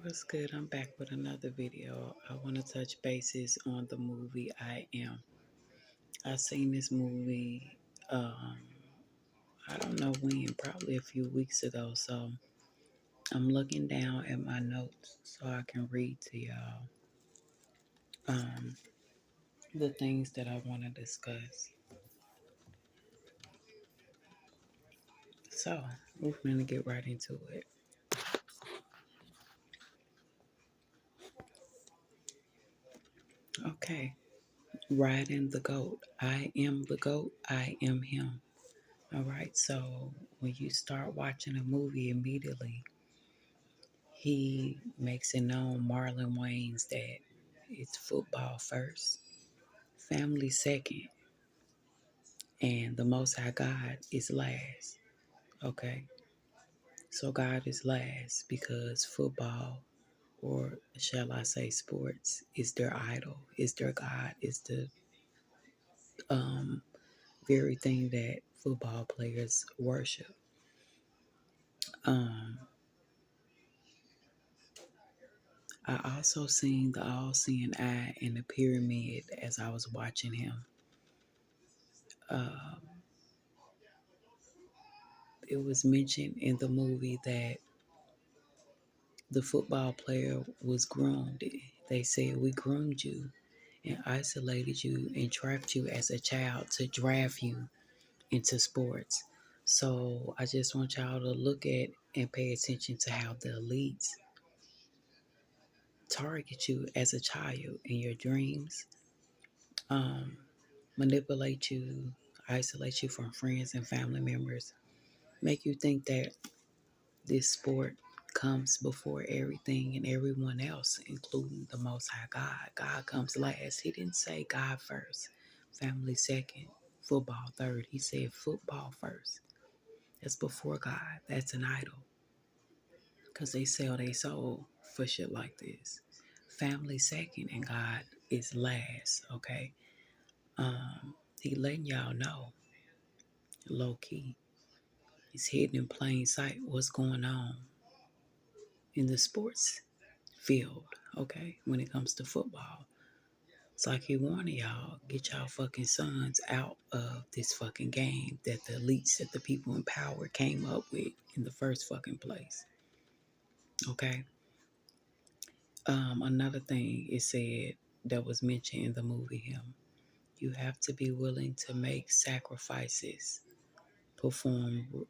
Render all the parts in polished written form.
What's good? I'm back with another video. I want to touch bases on the movie I Am. I seen this movie, um, I don't know when, probably a few weeks ago. So I'm looking down at my notes so I can read to y'all um, the things that I want to discuss. So we're going to get right into it. Okay, riding the goat. I am the goat. I am him. All right, so when you start watching a movie immediately, he makes it known, Marlon Wayans, that it's football first, family second, and the Most High God is last. Okay, so God is last because football, or shall I say sports, is their idol, is their God, is the um, very thing that football players worship. Um, I also seen the all-seeing eye in the pyramid as I was watching him. Uh, it was mentioned in the movie that the football player was groomed. They said, we groomed you and isolated you and trapped you as a child to draft you into sports. So I just want y'all to look at and pay attention to how the elites target you as a child in your dreams, um, manipulate you, isolate you from friends and family members, make you think that this sport comes before everything and everyone else, including the Most High God. God comes last. He didn't say God first, family second, football third. He said football first. That's before God. That's an idol. Because they sell their soul for shit like this. Family second and God is last, okay? He letting y'all know, low key. It's hidden in plain sight what's going on in the sports field, okay, when it comes to football. It's like he warning y'all, get y'all fucking sons out of this fucking game that the elites, that the people in power came up with in the first fucking place. Okay. Another thing it said that was mentioned in the movie him. You have to be willing to make sacrifices, perform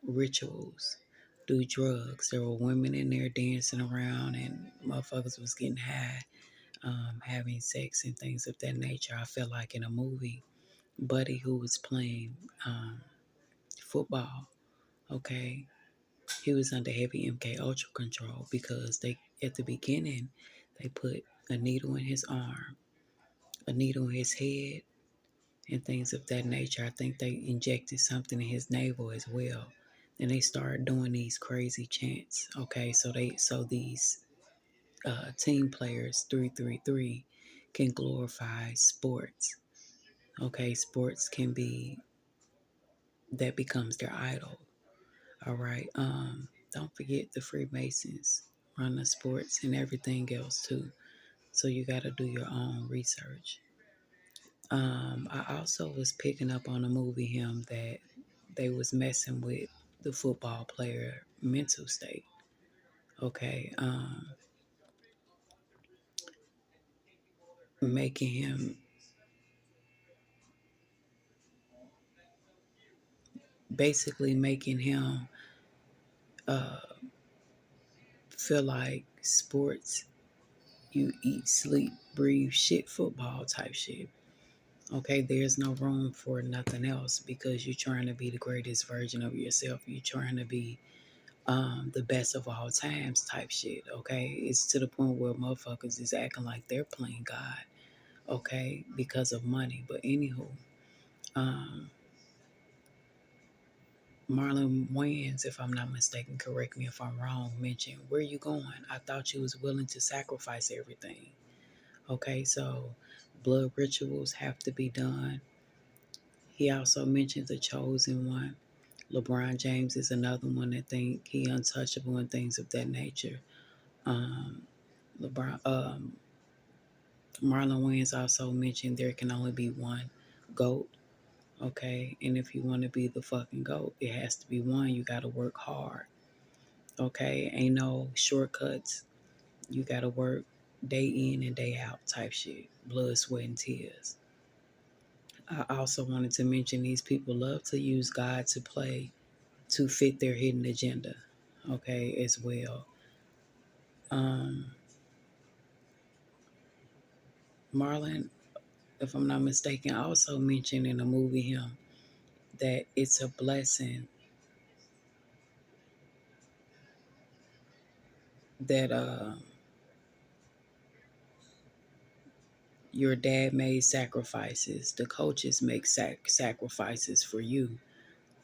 rituals, do drugs. There were women in there dancing around and motherfuckers was getting high, having sex and things of that nature. I felt like in a movie, Buddy, who was playing football, okay, he was under heavy MK Ultra control because they, at the beginning, they put a needle in his arm, a needle in his head, and things of that nature. I think they injected something in his navel as well. And they started doing these crazy chants. Okay, so these team players 333 can glorify sports. Okay, sports can be, that becomes their idol. All right. Don't forget the Freemasons run the sports and everything else too. So you got to do your own research. I also was picking up on a movie him that they was messing with the football player mental state. Okay. Making him, basically making him uh, feel like sports, you eat, sleep, breathe shit, football type shit. Okay, there's no room for nothing else because you're trying to be the greatest version of yourself. You're trying to be the best of all times type shit. Okay, it's to the point where motherfuckers is acting like they're playing God. Okay, because of money. But anywho, um, Marlon Wayans, if I'm not mistaken, correct me if I'm wrong, mentioned, where you going? I thought you was willing to sacrifice everything. Okay, so blood rituals have to be done. He also mentions the chosen one. LeBron James is another one that think he untouchable and things of that nature. Um, LeBron, Marlon Wayans also mentioned there can only be one GOAT. Okay, and if you want to be the fucking GOAT, it has to be one. You got to work hard. Okay, ain't no shortcuts. You got to work day in and day out type shit. Blood, sweat, and tears. I also wanted to mention these people love to use God to play to fit their hidden agenda. Okay, as well. Um, Marlon, if I'm not mistaken, also mentioned in the movie him that it's a blessing that your dad made sacrifices. The coaches make sacrifices for you.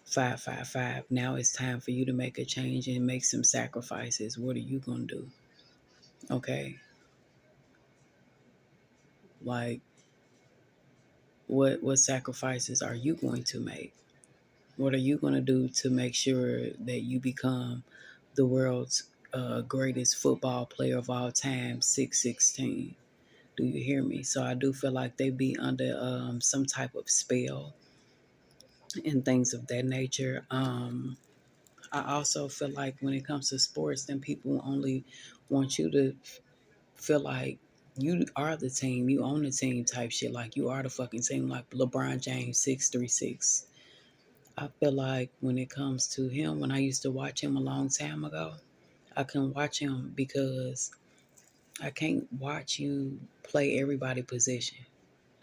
555. Now it's time for you to make a change and make some sacrifices. What are you gonna do? Okay, like what sacrifices are you going to make? What are you going to do to make sure that you become the world's greatest football player of all time, 616? Do you hear me? So I do feel like they be under some type of spell and things of that nature. I also feel like when it comes to sports, then people only want you to feel like you are the team, you own the team type shit. Like you are the fucking team, like LeBron James 636. I feel like when it comes to him, when I used to watch him a long time ago, I couldn't watch him because I can't watch you play everybody position.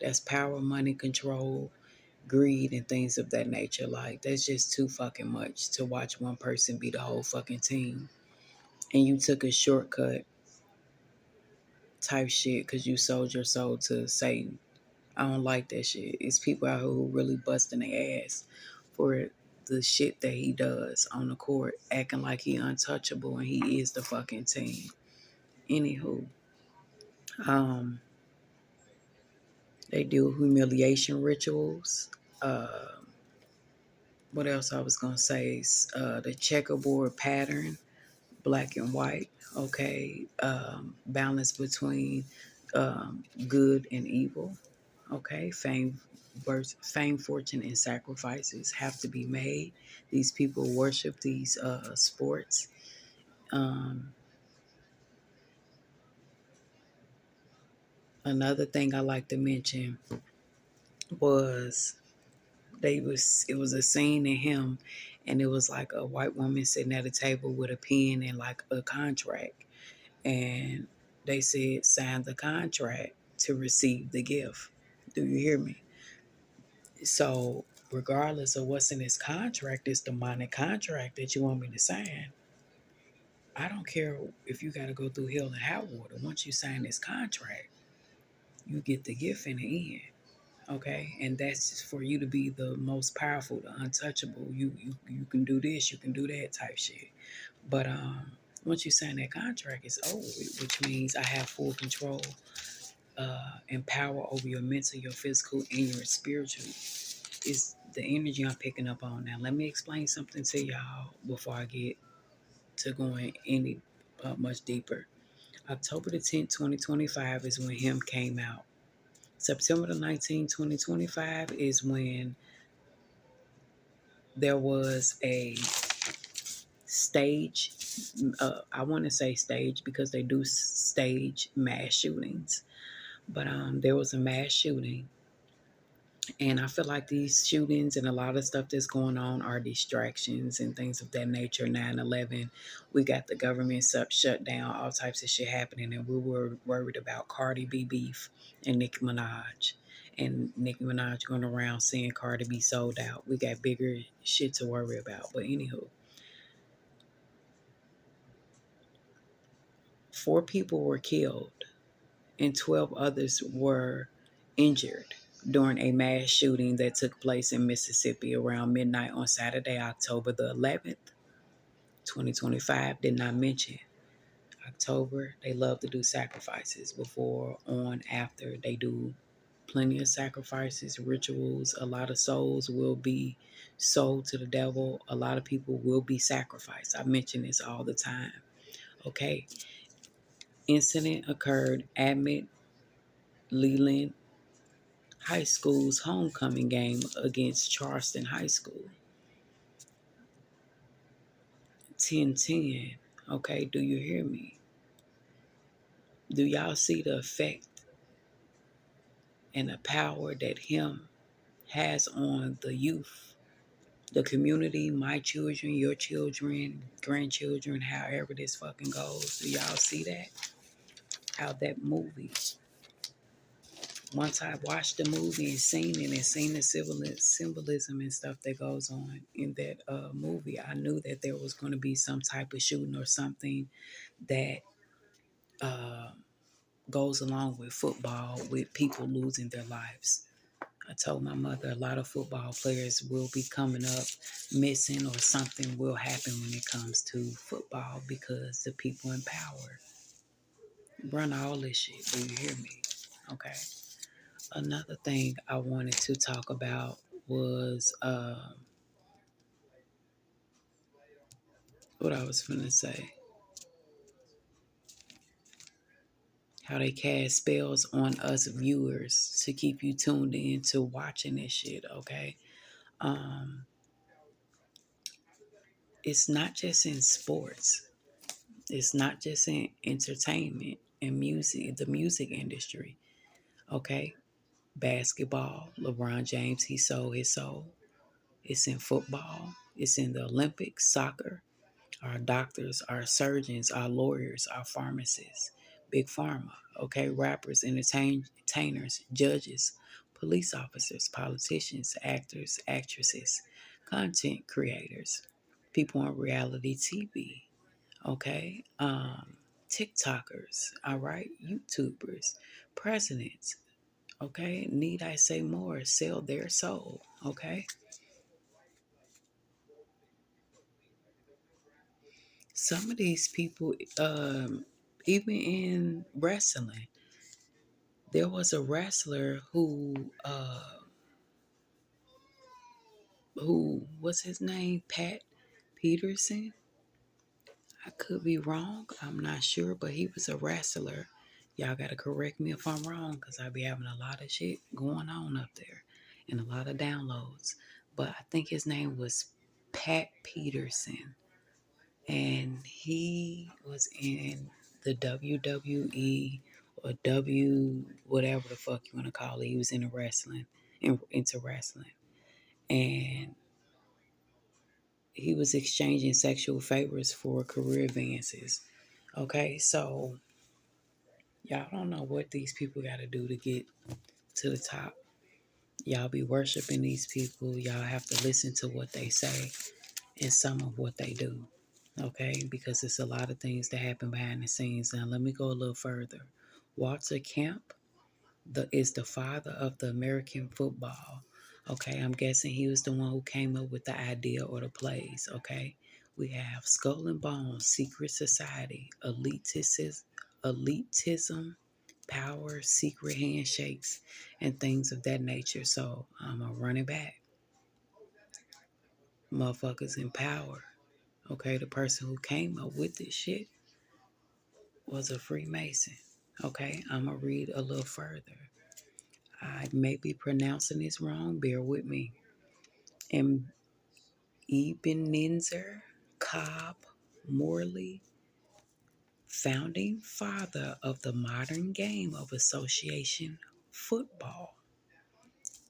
That's power, money, control, greed, and things of that nature. Like that's just too fucking much to watch one person be the whole fucking team. And you took a shortcut type shit because you sold your soul to Satan. I don't like that shit. It's people out here who really busting their ass for the shit that he does on the court, acting like he untouchable and he is the fucking team. Anywho, um, they do humiliation rituals. Uh, what else I was gonna say? The checkerboard pattern, black and white. Okay, balance between good and evil. Okay, fame, fortune, and sacrifices have to be made. These people worship these sports. Um, Another thing I like to mention was it was a scene in him, and it was like a white woman sitting at a table with a pen and like a contract, and they said sign the contract to receive the gift. Do you hear me? So regardless of what's in this contract, this demonic contract that you want me to sign, I don't care if you got to go through hell and high water. Once you sign this contract, you get the gift in the end. Okay, and that's just for you to be the most powerful, the untouchable. You can do this, you can do that type shit. But once you sign that contract, it's over, which means I have full control and power over your mental, your physical, and your spiritual. Is the energy I'm picking up on now. Let me explain something to y'all before I get to going any much deeper. October the 10th, 2025 is when him came out. September the 19th, 2025 is when there was a stage, I want to say stage because they do stage mass shootings, but there was a mass shooting. And I feel like these shootings and a lot of stuff that's going on are distractions and things of that nature. 9/11, we got the government shut down, all types of shit happening. And we were worried about Cardi B beef and Nicki Minaj. And Nicki Minaj going around saying Cardi B sold out. We got bigger shit to worry about. But anywho, 4 people were killed and 12 others were injured during a mass shooting that took place in Mississippi around midnight on Saturday, October the 11th, 2025. Did not mention October. They love to do sacrifices before, on, after. They do plenty of sacrifices, rituals. A lot of souls will be sold to the devil. A lot of people will be sacrificed. I mention this all the time. Okay. incident occurred amid Leland High School's homecoming game against Charleston High School. 10-10. Okay, do you hear me? Do y'all see the effect and the power that him has on the youth, the community, my children, your children, grandchildren, however this fucking goes? Do y'all see that? How that movie, once I watched the movie and seen it and seen the symbolism and stuff that goes on in that movie, I knew that there was going to be some type of shooting or something that uh, goes along with football, with people losing their lives. I told my mother a lot of football players will be coming up missing, or something will happen when it comes to football because the people in power run all this shit. Do you hear me? Okay. Another thing I wanted to talk about was what I was going to say. How they cast spells on us viewers to keep you tuned in to watching this shit, okay? Um, it's not just in sports. It's not just in entertainment and music, the music industry, okay? Basketball, LeBron James, he sold his soul. It's in football. It's in the Olympics, soccer. Our doctors, our surgeons, our lawyers, our pharmacists, big pharma, okay? Rappers, entertainers, judges, police officers, politicians, actors, actresses, content creators, people on reality TV, okay? TikTokers, all right? YouTubers, presidents, okay? Need I say more? Sell their soul, okay? Some of these people, even in wrestling, there was a wrestler who what's his name? Pat Peterson. I could be wrong. I'm not sure, but he was a wrestler. Y'all gotta correct me if I'm wrong, because I be having a lot of shit going on up there and a lot of downloads. But I think his name was Pat Peterson, and he was in the WWE or whatever the fuck you want to call it. He was into wrestling, into wrestling, and he was exchanging sexual favors for career advances. Okay, so y'all don't know what these people got to do to get to the top. Y'all be worshiping these people. Y'all have to listen to what they say and some of what they do. Okay, because it's a lot of things that happen behind the scenes. Now, let me go a little further. Walter Camp is the father of the American football. Okay, I'm guessing he was the one who came up with the idea or the plays. Okay, we have Skull and Bones, Secret Society, elitism, power, secret handshakes, and things of that nature. So I'm gonna run it back. Motherfuckers in power. Okay, the person who came up with this shit was a Freemason. Okay, I'm gonna read a little further. I may be pronouncing this wrong, bear with me. And Ebenezer Cobb Morley, founding father of the modern game of association football.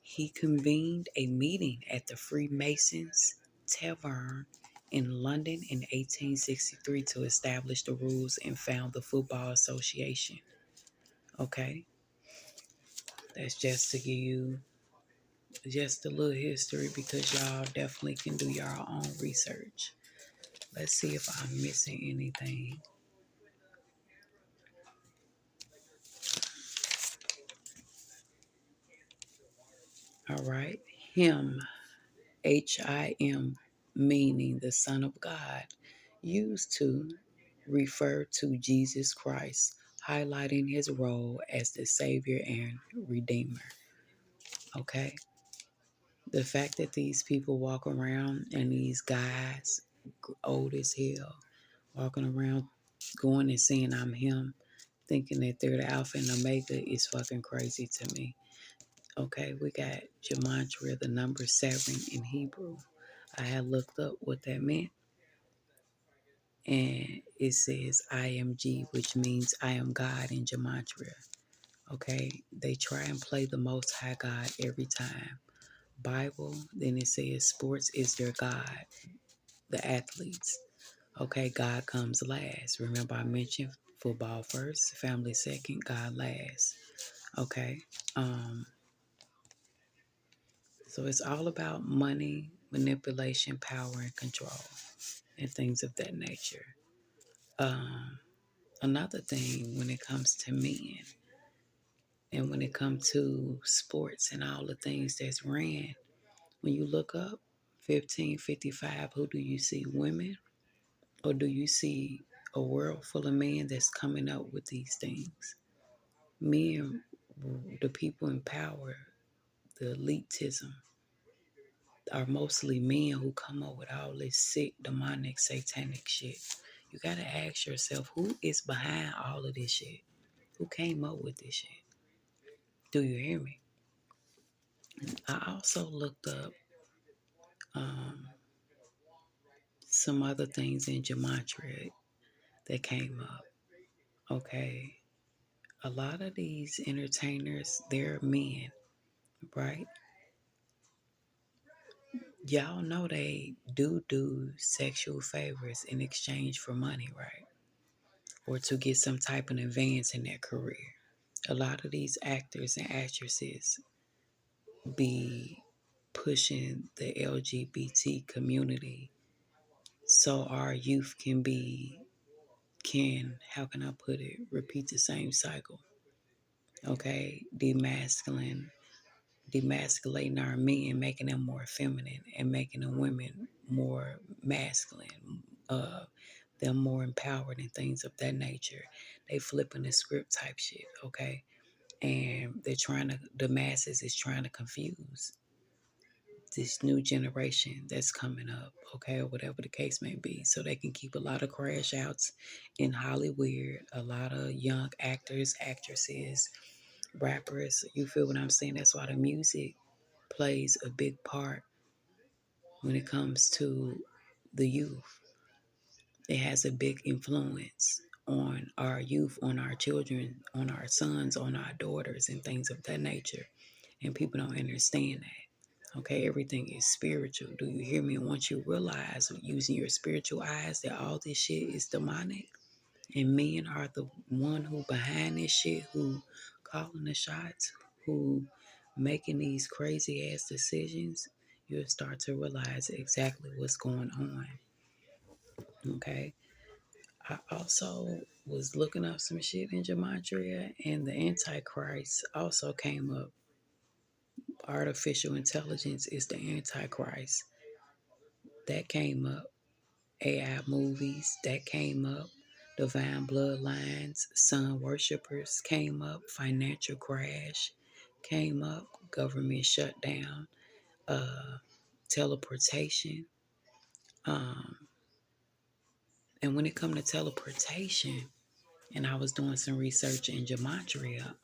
He convened a meeting at the Freemasons Tavern in London in 1863 to establish the rules and found the Football Association. Okay, that's just to give you just a little history, because y'all definitely can do your own research. Let's see if I'm missing anything. All right, him, Him, meaning the Son of God, used to refer to Jesus Christ, highlighting his role as the Savior and Redeemer. Okay, the fact that these people walk around and these guys, old as hell, walking around going and saying I'm him, thinking that they're the Alpha and Omega is fucking crazy to me. Okay, we got gematria, the number 7 in Hebrew. I had looked up what that meant, and it says IMG, which means I am God in gematria. Okay, they try and play the Most High God every time. Bible, then it says sports is their God, the athletes. Okay, God comes last. Remember, I mentioned football first, family second, God last. Okay, um, so it's all about money, manipulation, power, and control, and things of that nature. Um, Another thing when it comes to men and when it comes to sports and all the things that's ran, when you look up 1555, who do you see? Women? Or do you see a world full of men that's coming up with these things? Men, the people in power, the elitism, are mostly men who come up with all this sick, demonic, satanic shit. You gotta ask yourself, who is behind all of this shit? Who came up with this shit? Do you hear me? I also looked up um, some other things in gematria that came up. Okay, a lot of these entertainers, they're men, right? Y'all know they do sexual favors in exchange for money, right? Or to get some type of advance in their career. A lot of these actors and actresses be pushing the LGBT community so our youth can, how can I put it, repeat the same cycle. Okay, demasculating our men, making them more feminine and making the women more masculine, them more empowered and things of that nature. They flipping the script type shit, okay? And the masses is trying to confuse this new generation that's coming up, okay, or whatever the case may be, so they can keep a lot of crash outs in Hollywood, a lot of young actors, actresses, rappers. You feel what I'm saying? That's why the music plays a big part when it comes to the youth. It has a big influence on our youth, on our children, on our sons, on our daughters, and things of that nature. And people don't understand that. Okay, everything is spiritual. Do you hear me? And once you realize using your spiritual eyes that all this shit is demonic, and men are the one who behind this shit, who calling the shots, who making these crazy ass decisions, you'll start to realize exactly what's going on. Okay. I also was looking up some shit in gematria, and the Antichrist also came up. Artificial intelligence is the Antichrist. That came up. AI movies, that came up. Divine bloodlines, sun worshippers came up. Financial crash came up. Government shutdown. Teleportation. Um, and when it come to teleportation, and I was doing some research in gematria,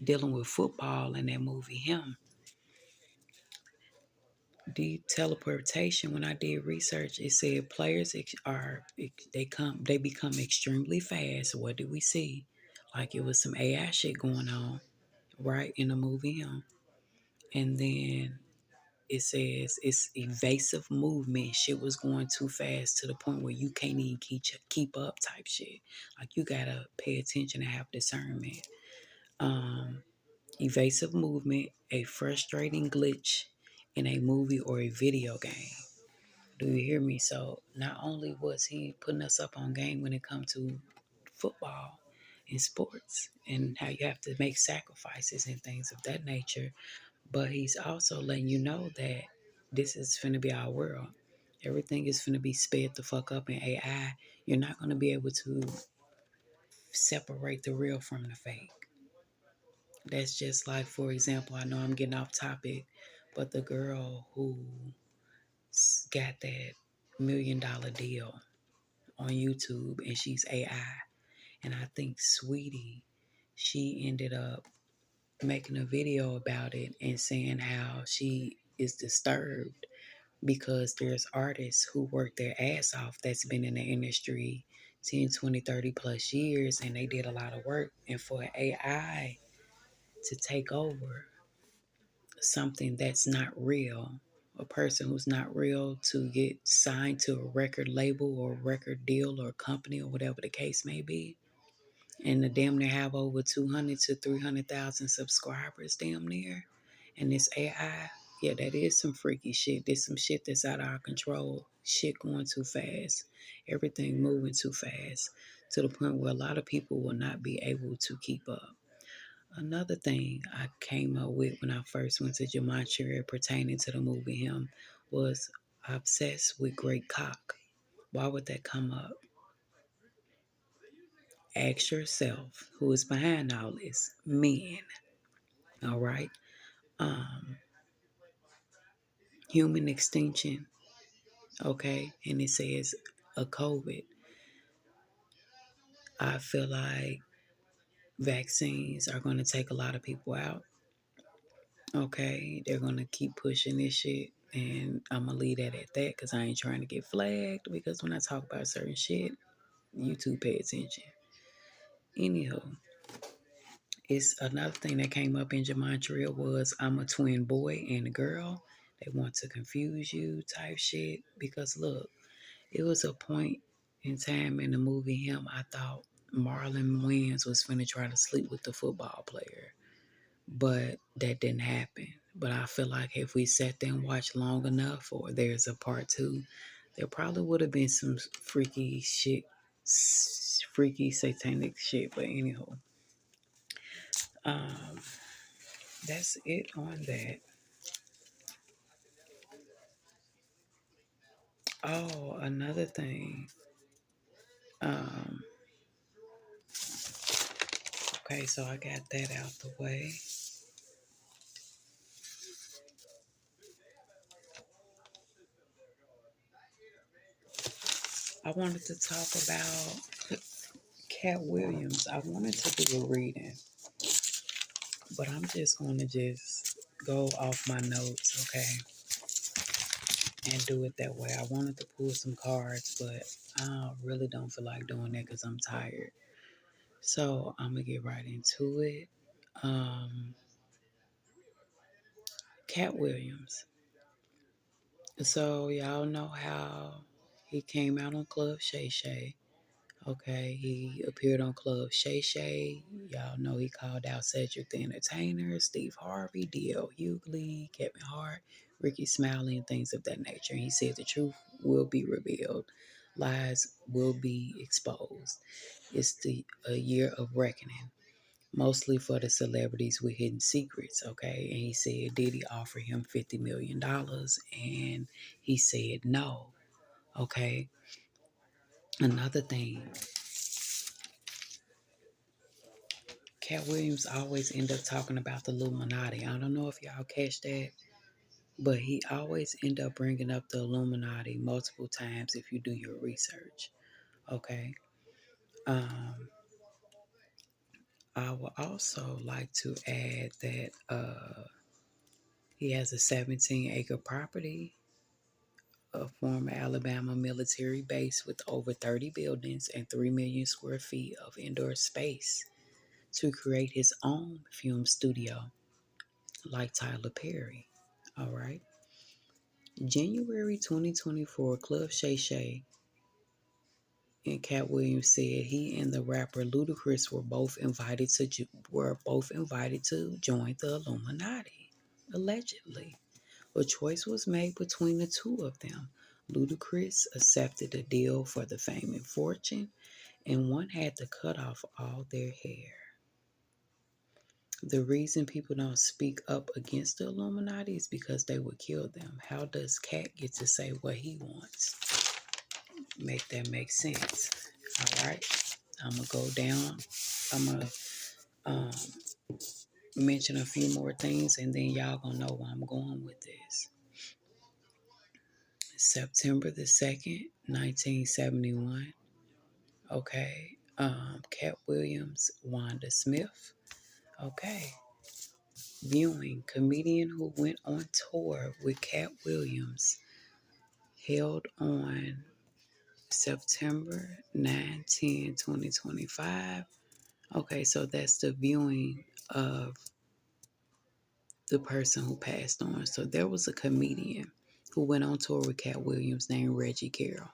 dealing with football in that movie, him. The teleportation, when I did research, it said players they become extremely fast. What did we see? Like it was some AI shit going on, right, in the movie, him. And then it says it's evasive movement. Shit was going too fast to the point where you can't even keep up type shit. Like you gotta pay attention and have discernment. Um, Evasive movement, a frustrating glitch in a movie or a video game. Do you hear me? So not only was he putting us up on game when it comes to football and sports and how you have to make sacrifices and things of that nature, but he's also letting you know that this is finna be our world. Everything is finna be sped the fuck up in AI. You're not gonna be able to separate the real from the fake. That's just like, for example, I know I'm getting off topic, but the girl who got that $1 million deal, on YouTube, and she's AI. And I think Sweetie, she ended up making a video about it and saying how she is disturbed because there's artists who work their ass off that's been in the industry 10, 20, 30 plus years, and they did a lot of work. And for AI to take over something that's not real, a person who's not real, to get signed to a record label or record deal or company or whatever the case may be, and to damn near have over 200 to 300,000 subscribers, damn near, and this AI, yeah, that is some freaky shit. There's some shit that's out of our control. Shit going too fast. Everything moving too fast to the point where a lot of people will not be able to keep up. Another thing I came up with when I first went to Gematria pertaining to the movie Him was obsessed with great cock. Why would that come up? Ask yourself who is behind all this. Men. All right. Um, Human extinction. Okay. And it says a COVID. I feel like vaccines are going to take a lot of people out. Okay. They're going to keep pushing this shit. And I'm going to leave that at that because I ain't trying to get flagged. Because when I talk about certain shit, YouTube pay attention. Anywho, it's another thing that came up in Gematria was I'm a twin boy and a girl. They want to confuse you type shit. Because look, it was a point in time in the movie Him, I thought Marlon Wayans was finna try to sleep with the football player. But that didn't happen. But I feel like if we sat there and watched long enough, or there's a part two, there probably would have been some freaky shit, freaky satanic shit. But anyhow, um, that's it on that. Oh, another thing. Um, okay, so I got that out the way. I wanted to talk about Katt Williams. I wanted to do a reading, but I'm just going to just go off my notes, okay, and do it that way. I wanted to pull some cards, but I really don't feel like doing that because I'm tired. So I'm going to get right into it. Um, Katt Williams. So y'all know how he came out on Club Shay Shay. Okay, he appeared on Club Shay Shay. Y'all know he called out Cedric the Entertainer, Steve Harvey, D.L. Hughley, Kevin Hart, Ricky Smiley, and things of that nature. And he said the truth will be revealed, lies will be exposed. It's a year of reckoning, mostly for the celebrities with hidden secrets. Okay, and he said did he offer him $50 million, and he said no. Okay, another thing, Cat Williams always end up talking about the Illuminati. I don't know if y'all catch that, but he always end up bringing up the Illuminati multiple times if you do your research. Okay. Um, I would also like to add that he has a 17-acre property, a former Alabama military base with over 30 buildings and 3 million square feet of indoor space to create his own film studio, like Tyler Perry. All right. January 2024, Club Shay Shay and Katt Williams said he and the rapper Ludacris were both invited to join the Illuminati. Allegedly, a choice was made between the two of them. Ludacris accepted a deal for the fame and fortune, and one had to cut off all their hair. The reason people don't speak up against the Illuminati is because they would kill them. How does Katt get to say what he wants? Make that make sense. All right. I'm going to go down. I'm going to um, mention a few more things, and then y'all going to know where I'm going with this. September the 2nd, 1971. Okay. Katt Williams, Wanda Smith. Okay. Viewing comedian who went on tour with Katt Williams held on September 9, 10, 2025. Okay, so that's the viewing of the person who passed on. So there was a comedian who went on tour with Katt Williams named Reggie Carroll.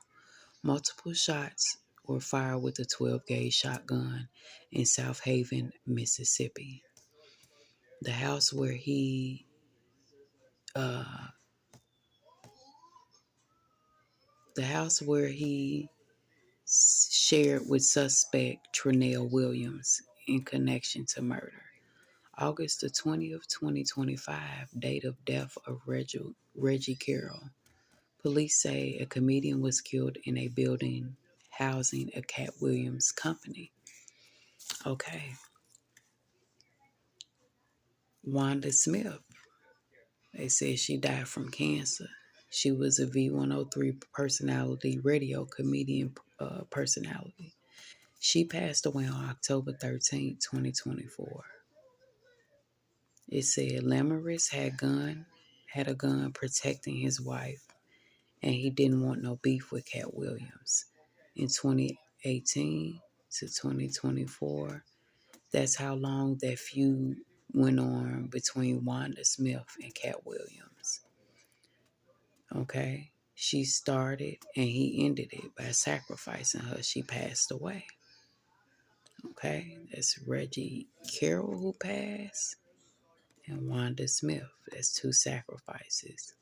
Multiple shots were fired with a 12 gauge shotgun in South Haven, Mississippi. The house where he uh, the house where he shared with suspect Trinell Williams in connection to murder. August the 20th, 2025, date of death of Reggie Carroll. Police say a comedian was killed in a building housing a Katt Williams company. Okay. Wanda Smith. They said she died from cancer. She was a V103 personality, radio comedian personality. She passed away on October 13th, 2024. It said Lamarus had a gun protecting his wife, and he didn't want no beef with Katt Williams. In 2018 to 2024, that's how long that feud went on between Wanda Smith and Katt Williams. Okay? She started and he ended it by sacrificing her. She passed away. Okay? That's Reggie Carroll who passed and Wanda Smith. That's two sacrifices.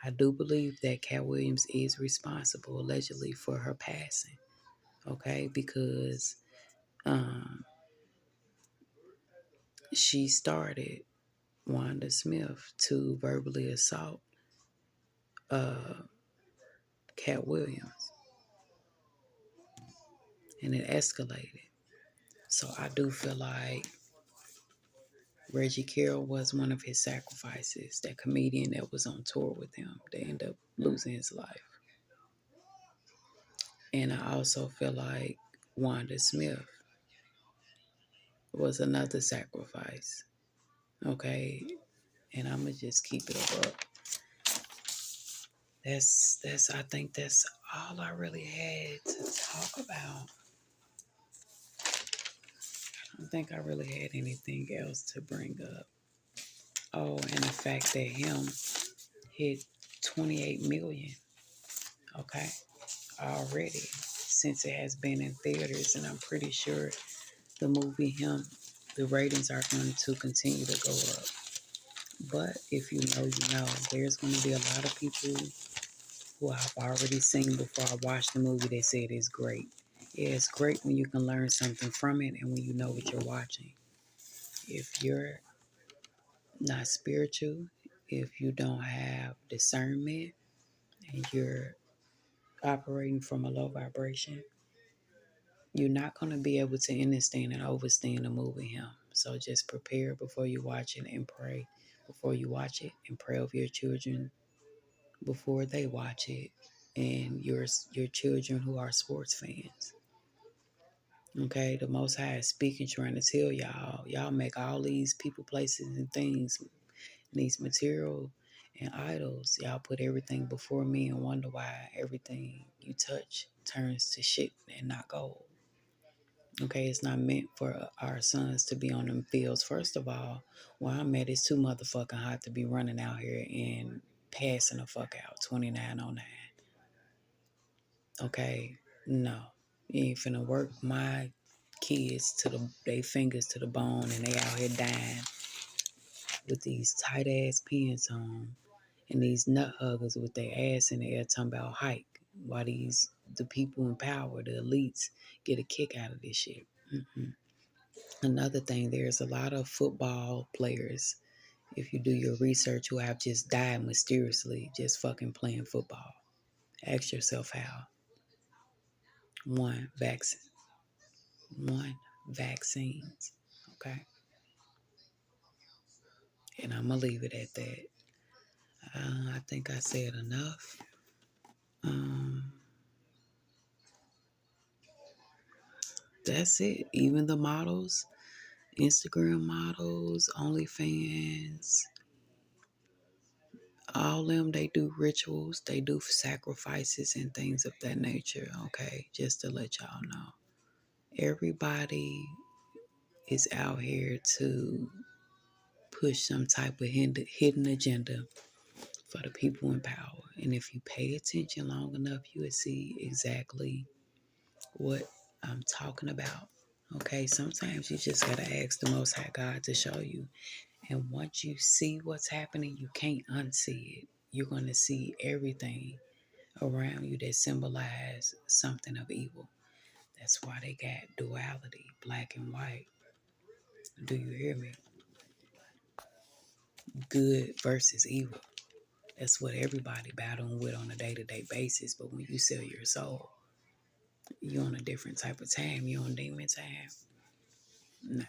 I do believe that Katt Williams is responsible allegedly for her passing. Okay? Because um, she started Wanda Smith to verbally assault uh, Katt Williams, and it escalated. So I do feel like Reggie Carroll was one of his sacrifices, that comedian that was on tour with him. They ended up losing his life. And I also feel like Wanda Smith was another sacrifice. Okay. And I'ma just keep it up. That's I think that's all I really had to talk about. I don't think I really had anything else to bring up. Oh, and the fact that him hit 28 million, okay, already since it has been in theaters, and I'm pretty sure the movie him, the ratings are going to continue to go up. But if you know, you know, there's going to be a lot of people who I've already seen before I watched the movie that said it's great. Yeah, it's great when you can learn something from it and when you know what you're watching. If you're not spiritual, if you don't have discernment and you're operating from a low vibration, you're not going to be able to understand and overstand the movie him. So just prepare before you watch it and pray before you watch it, and pray over your children before they watch it, and your children who are sports fans. Okay, the Most High is speaking, trying to tell y'all make all these people, places, and things, these material and idols. Y'all put everything before me and wonder why everything you touch turns to shit and not gold. Okay, it's not meant for our sons to be on them fields. First of all, where I'm at is too motherfucking hot to be running out here and passing the fuck out 2909. Okay, no. You ain't finna work my kids to they fingers to the bone and they out here dying with these tight ass pants on and these nut huggers with their ass in the air talking about hike while the people in power, the elites, get a kick out of this shit. Mm-mm. Another thing, there's a lot of football players, if you do your research, who have just died mysteriously just fucking playing football. Ask yourself how. One, vaccines. Okay? And I'm going to leave it at that. I think I said enough. Um, That's it. Even the models, Instagram models, OnlyFans, all them, they do rituals, they do sacrifices and things of that nature. Okay, just to let y'all know. Everybody is out here to push some type of hidden agenda for the people in power. And if you pay attention long enough, you will see exactly what I'm talking about. Okay, sometimes you just gotta ask the Most High God to show you. And once you see what's happening, you can't unsee it. You're gonna see everything around you that symbolize something of evil. That's why they got duality, black and white. Do you hear me? Good versus evil. That's what everybody battling with on a day-to-day basis. But when you sell your soul, you're on a different type of time. You're on demon time. Nah.